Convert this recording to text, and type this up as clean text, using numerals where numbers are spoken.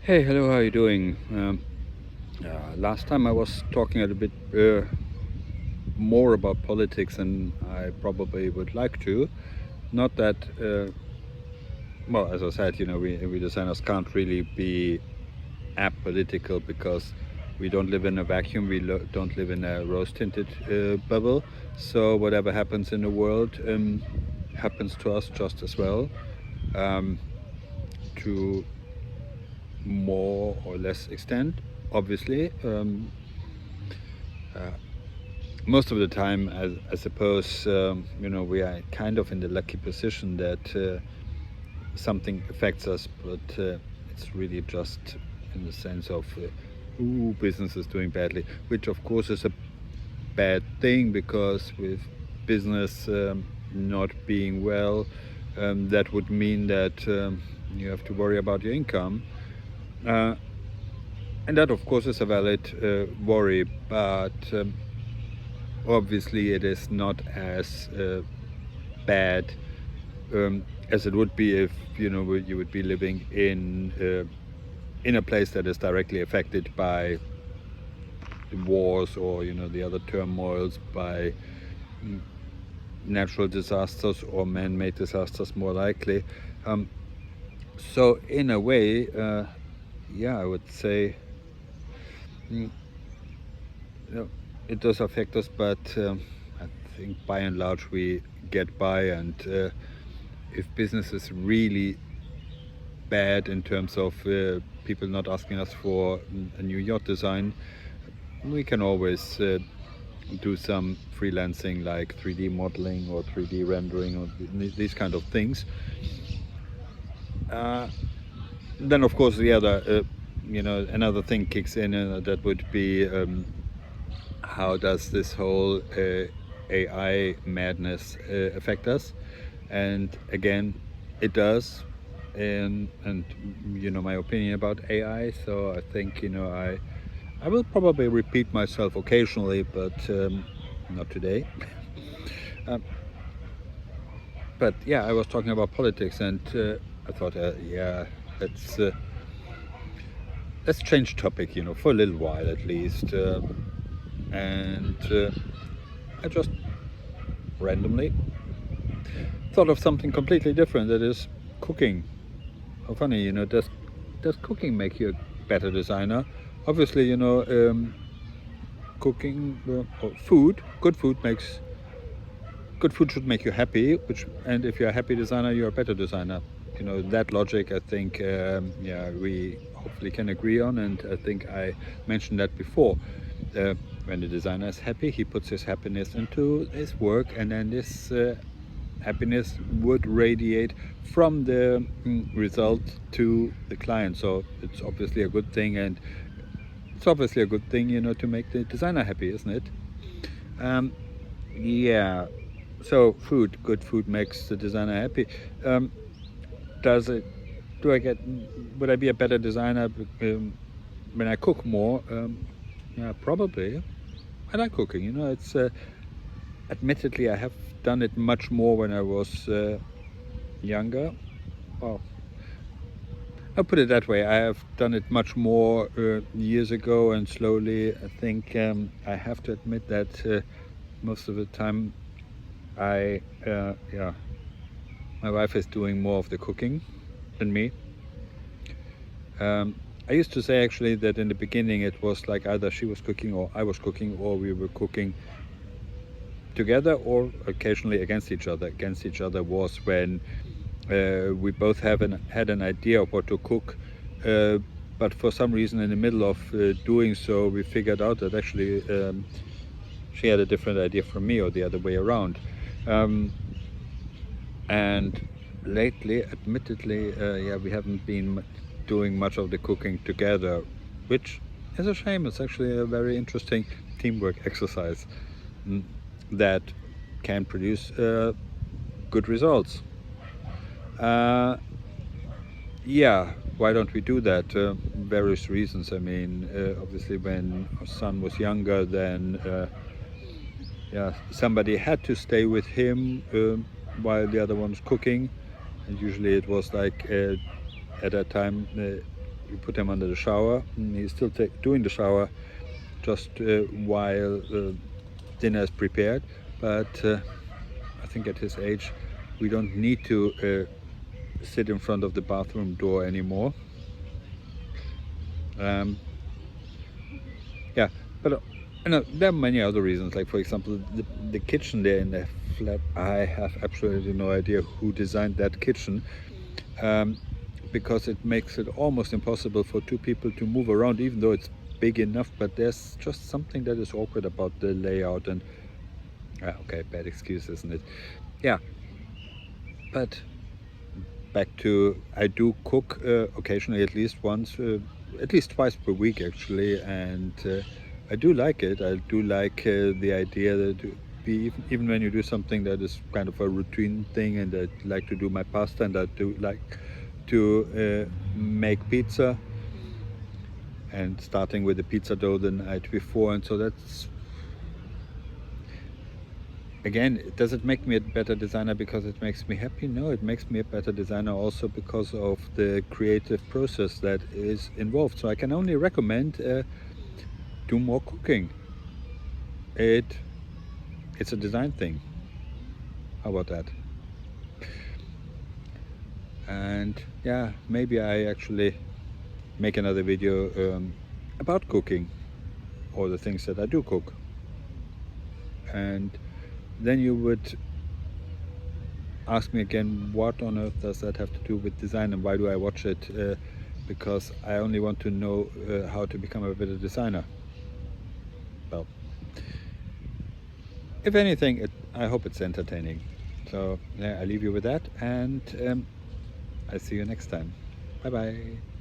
Hey, hello, how are you doing? Last time I was talking a little bit more about politics than I probably would like to. Not that, well, as I said, we designers can't really be apolitical because we don't live in a vacuum, don't live in a rose tinted bubble. So whatever happens in the world happens to us just as well, um, to more or less extent, obviously. Most of the time, I suppose, we are kind of in the lucky position that something affects us, but it's really just in the sense of, ooh, business is doing badly, which of course is a bad thing because with business not being well, that would mean that you have to worry about your income. Uh, and that, of course, is a valid worry, but obviously it is not as bad as it would be if you would be living in a place that is directly affected by wars or the other turmoils, by natural disasters or man-made disasters, more likely. So in a way, yeah, I would say mm, it does affect us, but I think by and large we get by. And if business is really bad in terms of people not asking us for a new yacht design, we can always do some freelancing like 3D modeling or 3D rendering or these kind of things. Uh, then, of course, the other, another thing kicks in, that would be how does this whole AI madness affect us? And again, it does. And my opinion about AI. So I think I will probably repeat myself occasionally, but not today. um, but yeah, I was talking about politics, and I thought, yeah, let's uh, let's change topic, for a little while at least. And I just randomly thought of something completely different. That is cooking. How funny, does cooking make you a better designer? Obviously, cooking or food, good food should make you happy. And if you're a happy designer, you're a better designer. That logic. I think, yeah, we hopefully can agree on. And I think I mentioned that before. When the designer is happy, he puts his happiness into his work, and then this happiness would radiate from the result to the client. So it's obviously a good thing, and it's obviously a good thing, to make the designer happy, isn't it? Yeah. So good food makes the designer happy. Um, does it? Do I get? Would I be a better designer when I cook more? Yeah, probably. I like cooking. It's admittedly I have done it much more when I was younger. Well, I'll put it that way. I have done it much more years ago, and slowly. I think I have to admit that most of the time, yeah, my wife is doing more of the cooking than me. I used to say actually that in the beginning it was like either she was cooking or I was cooking, or we were cooking together or occasionally against each other. Against each other was when we both had an idea of what to cook, but for some reason in the middle of doing so, we figured out that actually she had a different idea from me, or the other way around. And lately, admittedly, yeah, we haven't been doing much of the cooking together, which is a shame. It's actually a very interesting teamwork exercise that can produce good results. Yeah, why don't we do that? Various reasons. I mean, obviously, when our son was younger, then yeah, somebody had to stay with him while the other one was cooking, and usually it was like at that time you put him under the shower, and he's still doing the shower just while dinner is prepared. But I think at his age we don't need to sit in front of the bathroom door anymore. Yeah, but there are many other reasons. Like, for example, the kitchen there in the flat, I have absolutely no idea who designed that kitchen, because it makes it almost impossible for two people to move around, even though it's big enough. But there's just something that is awkward about the layout. And okay, bad excuse, isn't it? Yeah, but back to, I do cook occasionally, at least once, at least twice per week actually, and I do like it. I do like the idea that even when you do something that is kind of a routine thing, and I like to do my pasta, and I do like to make pizza, and starting with the pizza dough the night before. And so that's, again, does it make me a better designer because it makes me happy? No, it makes me a better designer also because of the creative process that is involved. So I can only recommend do more cooking. It's a design thing. How about that? And yeah, maybe I actually make another video about cooking, or the things that I do cook. And then you would ask me again, what on earth does that have to do with design, and why do I watch it? Because I only want to know how to become a better designer. Well, if anything, I hope it's entertaining. So yeah, I leave you with that, and I see you next time. Bye bye.